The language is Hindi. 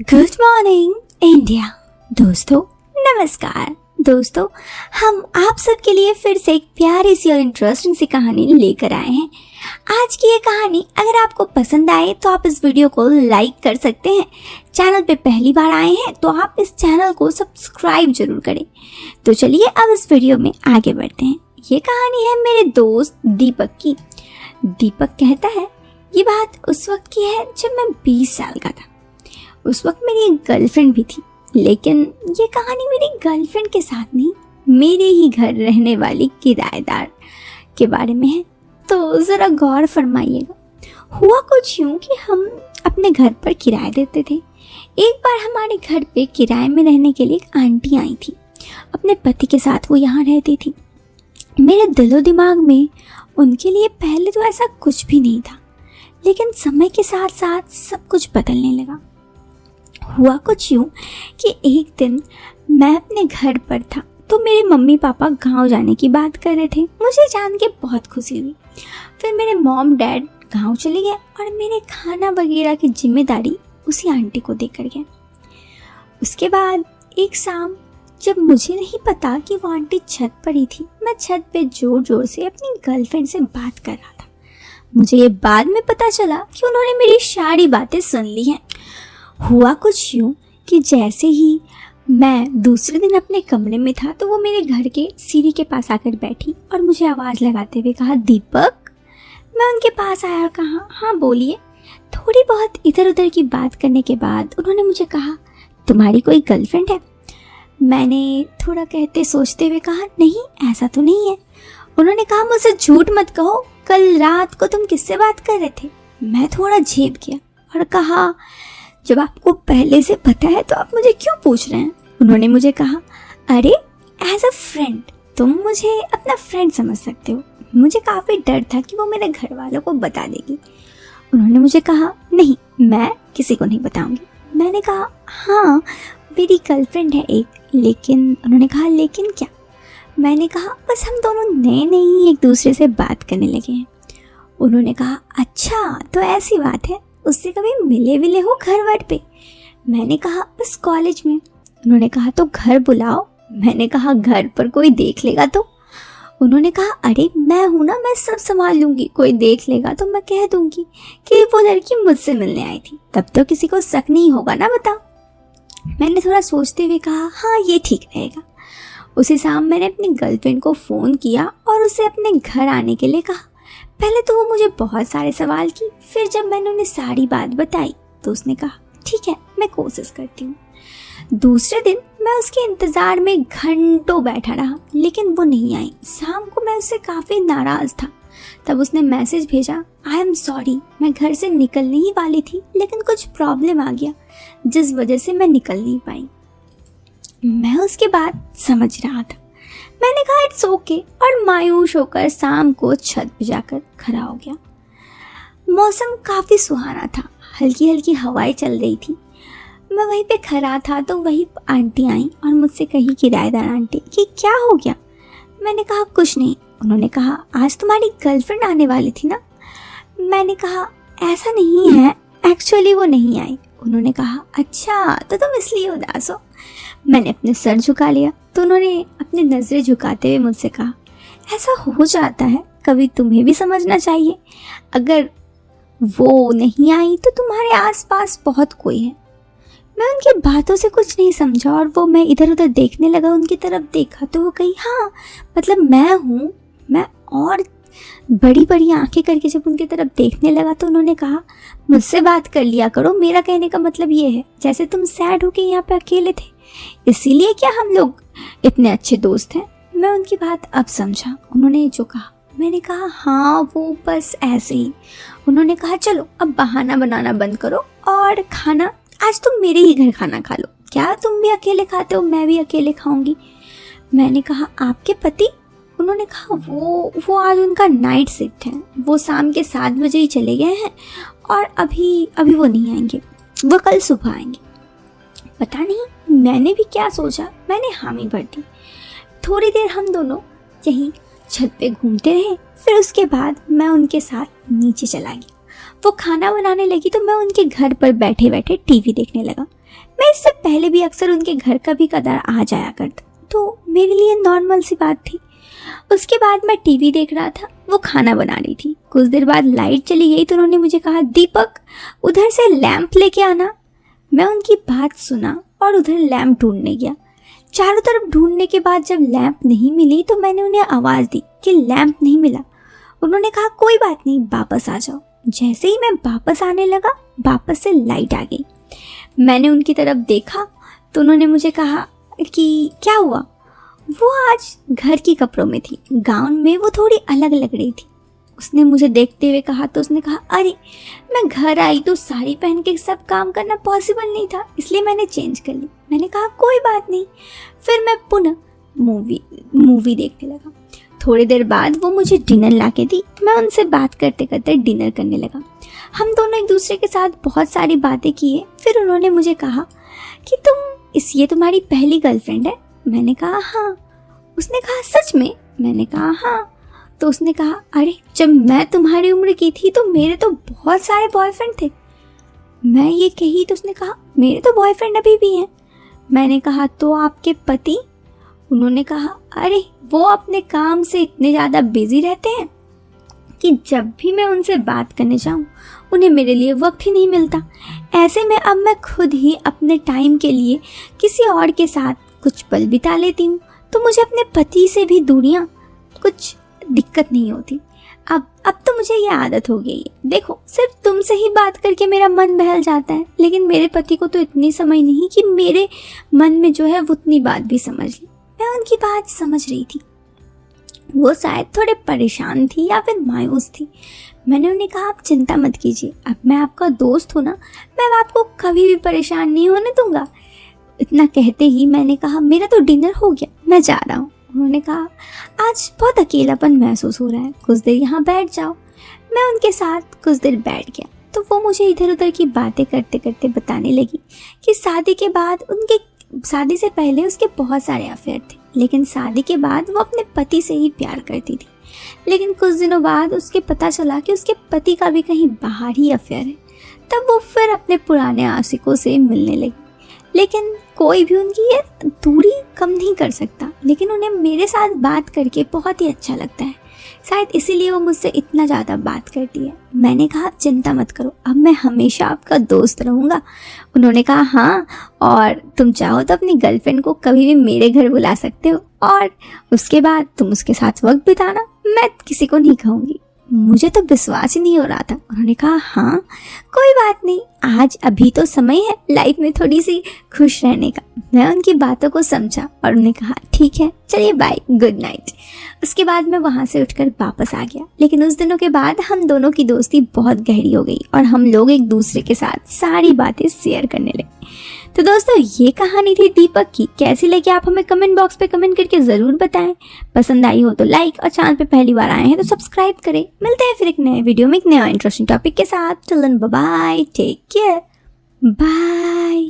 Good morning India. दोस्तों नमस्कार। दोस्तों हम आप सबके लिए फिर से एक प्यारी सी और इंटरेस्टिंग सी कहानी लेकर आए हैं। आज की ये कहानी अगर आपको पसंद आए तो आप इस वीडियो को लाइक कर सकते हैं। चैनल पे पहली बार आए हैं तो आप इस चैनल को सब्सक्राइब जरूर करें। तो चलिए अब इस वीडियो में आगे बढ़ते हैं। ये कहानी है मेरे दोस्त दीपक की। दीपक कहता है ये बात उस वक्त की है जब मैं 20 साल का था। उस वक्त मेरी एक गर्लफ्रेंड भी थी, लेकिन ये कहानी मेरी गर्लफ्रेंड के साथ नहीं, मेरे ही घर रहने वाली किराएदार के बारे में है। तो ज़रा गौर फरमाइएगा। हुआ कुछ यूँ कि हम अपने घर पर किराए देते थे। एक बार हमारे घर पे किराए में रहने के लिए एक आंटी आई थी। अपने पति के साथ वो यहाँ रहती थी। मेरे दिलो दिमाग में उनके लिए पहले तो ऐसा कुछ भी नहीं था, लेकिन समय के साथ साथ सब कुछ बदलने लगा। हुआ कुछ यूँ कि एक दिन मैं अपने घर पर था तो मेरे मम्मी पापा गांव जाने की बात कर रहे थे। मुझे जान के बहुत खुशी हुई। फिर मेरे मॉम डैड गांव चले गए और मेरे खाना वगैरह की जिम्मेदारी उसी आंटी को देकर गए। उसके बाद एक शाम जब मुझे नहीं पता कि वो आंटी छत पर ही थी, मैं छत पे जोर जोर से अपनी गर्लफ्रेंड से बात कर रहा था। मुझे ये बाद में पता चला कि उन्होंने मेरी सारी बातें सुन ली हैं। हुआ कुछ यूँ कि जैसे ही मैं दूसरे दिन अपने कमरे में था तो वो मेरे घर के सीढ़ी के पास आकर बैठी और मुझे आवाज़ लगाते हुए कहा, दीपक। मैं उनके पास आया और कहा, हाँ बोलिए। थोड़ी बहुत इधर उधर की बात करने के बाद उन्होंने मुझे कहा, तुम्हारी कोई गर्लफ्रेंड है? मैंने थोड़ा कहते सोचते हुए कहा, नहीं ऐसा तो नहीं है। उन्होंने कहा, मुझसे झूठ मत कहो, कल रात को तुम किससे बात कर रहे थे? मैं थोड़ा झेप गया और कहा, जब आपको पहले से पता है तो आप मुझे क्यों पूछ रहे हैं? उन्होंने मुझे कहा, अरे एज अ फ्रेंड तुम मुझे अपना फ्रेंड समझ सकते हो। मुझे काफ़ी डर था कि वो मेरे घर वालों को बता देगी। उन्होंने मुझे कहा, नहीं मैं किसी को नहीं बताऊंगी। मैंने कहा, हाँ मेरी गर्लफ्रेंड है एक, लेकिन उन्होंने कहा, लेकिन क्या? मैंने कहा, बस हम दोनों नए नए ही एक दूसरे से बात करने लगे हैं। उन्होंने कहा, अच्छा तो ऐसी बात है, उससे कभी मिले विले हो घर वर पे? मैंने कहा, बस कॉलेज में। उन्होंने कहा, तो घर बुलाओ। मैंने कहा, घर पर कोई देख लेगा तो? उन्होंने कहा, अरे मैं हूं ना, मैं सब संभाल लूंगी। कोई देख लेगा तो मैं कह दूंगी कि वो लड़की मुझसे मिलने आई थी, तब तो किसी को शक नहीं होगा ना, बताओ। मैंने थोड़ा सोचते हुए कहा, हाँ ये ठीक रहेगा। उसी शाम मैंने अपनी गर्लफ्रेंड को फ़ोन किया और उसे अपने घर आने के लिए कहा। पहले तो वो मुझे बहुत सारे सवाल की, फिर जब मैंने उन्हें सारी बात बताई तो उसने कहा, ठीक है मैं कोशिश करती हूँ। दूसरे दिन मैं उसके इंतज़ार में घंटों बैठा रहा, लेकिन वो नहीं आई। शाम को मैं उससे काफ़ी नाराज़ था। तब उसने मैसेज भेजा, आई एम सॉरी, मैं घर से निकलने ही वाली थी, लेकिन कुछ प्रॉब्लम आ गया जिस वजह से मैं निकल नहीं पाई। मैं उसके बाद समझ रहा था। मैंने कहा, इट्स ओके, और मायूस होकर शाम को छत पे जाकर खड़ा हो गया। मौसम काफ़ी सुहाना था, हल्की हल्की हवाएं चल रही थी। मैं वहीं पे खड़ा था तो वही आंटी आई और मुझसे कही, किराएदार आंटी, कि क्या हो गया? मैंने कहा, कुछ नहीं। उन्होंने कहा, आज तुम्हारी गर्लफ्रेंड आने वाली थी ना? मैंने कहा, ऐसा नहीं है, एक्चुअली वो नहीं आई। उन्होंने कहा, अच्छा तो तुम इसलिए उदास हो? मैंने अपने सर झुका लिया तो उन्होंने अपनी नज़रें झुकाते हुए मुझसे कहा, ऐसा हो जाता है, कभी तुम्हें भी समझना चाहिए। अगर वो नहीं आई तो तुम्हारे आसपास बहुत कोई है। मैं उनकी बातों से कुछ नहीं समझा और वो मैं इधर उधर देखने लगा। उनकी तरफ देखा तो वो कही, हाँ मतलब मैं हूँ। मैं और बड़ी बड़ी आंखें करके जब उनकी तरफ देखने लगा तो उन्होंने कहा, मुझसे बात कर लिया करो। मेरा कहने का मतलब ये है, जैसे तुम सैड होके यहाँ पे अकेले थे, इसीलिए क्या हम लोग इतने अच्छे दोस्त हैं? मैं उनकी बात अब समझा। उन्होंने जो कहा, मैंने कहा, हाँ वो बस ऐसे ही। उन्होंने कहा, चलो अब बहाना बनाना बंद करो और खाना आज तुम मेरे ही घर खाना खा लो। क्या तुम भी अकेले खाते हो? मैं भी अकेले खाऊंगी। मैंने कहा, आपके पति? उन्होंने कहा, वो आज उनका नाइट शिफ्ट है, वो शाम के 7 बजे ही चले गए हैं और अभी वो नहीं आएंगे, वो कल सुबह आएंगे। पता नहीं मैंने भी क्या सोचा, मैंने हामी भर दी। थोड़ी देर हम दोनों यहीं छत पे घूमते रहे। फिर उसके बाद मैं उनके साथ नीचे चला गया। वो खाना बनाने लगी तो मैं उनके घर पर बैठे बैठे टीवी देखने लगा। मैं इससे पहले भी अक्सर उनके घर कभी कदार आ जाया करता, तो मेरे लिए नॉर्मल सी बात थी। उसके बाद मैं टीवी देख रहा था, वो खाना बना रही थी। कुछ देर बाद लाइट चली गई तो उन्होंने मुझे कहा, दीपक उधर से लैंप लेके आना। मैं उनकी बात सुना और उधर लैंप ढूंढने गया। चारों तरफ ढूंढने के बाद जब लैंप नहीं मिली तो मैंने उन्हें आवाज़ दी कि लैंप नहीं मिला। उन्होंने कहा, कोई बात नहीं, वापस आ जाओ। जैसे ही मैं वापस आने लगा, वापस से लाइट आ गई। मैंने उनकी तरफ देखा तो उन्होंने मुझे कहा कि क्या हुआ। वो आज घर की कपड़ों में थी, गाउन में वो थोड़ी अलग लग रही थी। उसने मुझे देखते हुए कहा तो उसने कहा, अरे मैं घर आई तो साड़ी पहन के सब काम करना पॉसिबल नहीं था, इसलिए मैंने चेंज कर ली। मैंने कहा कोई बात नहीं। फिर मैं पुनः मूवी देखने लगा। थोड़ी देर बाद वो मुझे डिनर ला के दी। मैं उनसे बात करते करते डिनर करने लगा। हम दोनों एक दूसरे के साथ बहुत सारी बातें किए। फिर उन्होंने मुझे कहा कि ये तुम्हारी पहली गर्लफ्रेंड है। मैंने कहा हाँ। उसने कहा सच में? मैंने कहा हाँ। तो उसने कहा, अरे जब मैं तुम्हारी उम्र की थी तो मेरे तो बहुत सारे बॉयफ्रेंड थे। मैं ये कही तो उसने कहा, मेरे तो बॉयफ्रेंड अभी भी हैं। मैंने कहा, तो आपके पति? उन्होंने कहा, अरे वो अपने काम से इतने ज़्यादा बिजी रहते हैं कि जब भी मैं उनसे बात करने जाऊं उन्हें मेरे लिए वक्त ही नहीं मिलता। ऐसे में अब मैं खुद ही अपने टाइम के लिए किसी और के साथ कुछ पल बिता लेती हूँ, तो मुझे अपने पति से भी दूरियाँ कुछ दिक्कत नहीं होती। अब तो मुझे ये आदत हो गई है। देखो, सिर्फ तुमसे ही बात करके मेरा मन बहल जाता है, लेकिन मेरे पति को तो इतनी समझ नहीं कि मेरे मन में जो है वो उतनी बात भी समझ ले। मैं उनकी बात समझ रही थी। वो शायद थोड़े परेशान थी या फिर मायूस थी। मैंने उन्हें कहा, आप चिंता मत कीजिए, अब मैं आपका दोस्त हूँ ना, मैं आपको कभी भी परेशान नहीं होने दूंगा। इतना कहते ही मैंने कहा, मेरा तो डिनर हो गया, मैं जा रहा हूँ। उन्होंने कहा, आज बहुत अकेलापन महसूस हो रहा है, कुछ देर यहाँ बैठ जाओ। मैं उनके साथ कुछ देर बैठ गया तो वो मुझे इधर उधर की बातें करते करते बताने लगी कि शादी से पहले उसके बहुत सारे अफेयर थे, लेकिन शादी के बाद वो अपने पति से ही प्यार करती थी। लेकिन कुछ दिनों बाद उसके पता चला कि उसके पति का भी कहीं बाहर ही अफेयर है। तब वो फिर अपने पुराने आशिकों से मिलने लगी, लेकिन कोई भी उनकी ये दूरी कम नहीं कर सकता। लेकिन उन्हें मेरे साथ बात करके बहुत ही अच्छा लगता है, शायद इसीलिए वो मुझसे इतना ज़्यादा बात करती है। मैंने कहा, चिंता मत करो, अब मैं हमेशा आपका दोस्त रहूँगा। उन्होंने कहा, हाँ, और तुम चाहो तो अपनी गर्लफ्रेंड को कभी भी मेरे घर बुला सकते हो और उसके बाद तुम उसके साथ वक्त बिताना, मैं किसी को नहीं कहूँगी। मुझे तो विश्वास ही नहीं हो रहा था। उन्होंने कहा, हाँ कोई बात नहीं, आज अभी तो समय है लाइफ में थोड़ी सी खुश रहने का। मैं उनकी बातों को समझा और उन्होंने कहा, ठीक है, चलिए बाय, गुड नाइट। उसके बाद मैं वहाँ से उठकर वापस आ गया। लेकिन उस दिनों के बाद हम दोनों की दोस्ती बहुत गहरी हो गई और हम लोग एक दूसरे के साथ सारी बातें शेयर करने लगे। तो दोस्तों, ये कहानी थी दीपक की। कैसी लगी आप हमें कमेंट बॉक्स पे कमेंट करके ज़रूर बताएं। पसंद आई हो तो लाइक, और चैनल पे पहली बार आए हैं तो सब्सक्राइब करें। मिलते हैं फिर एक नए वीडियो में एक नया इंटरेस्टिंग टॉपिक के साथ। Till then bye bye, take care, bye.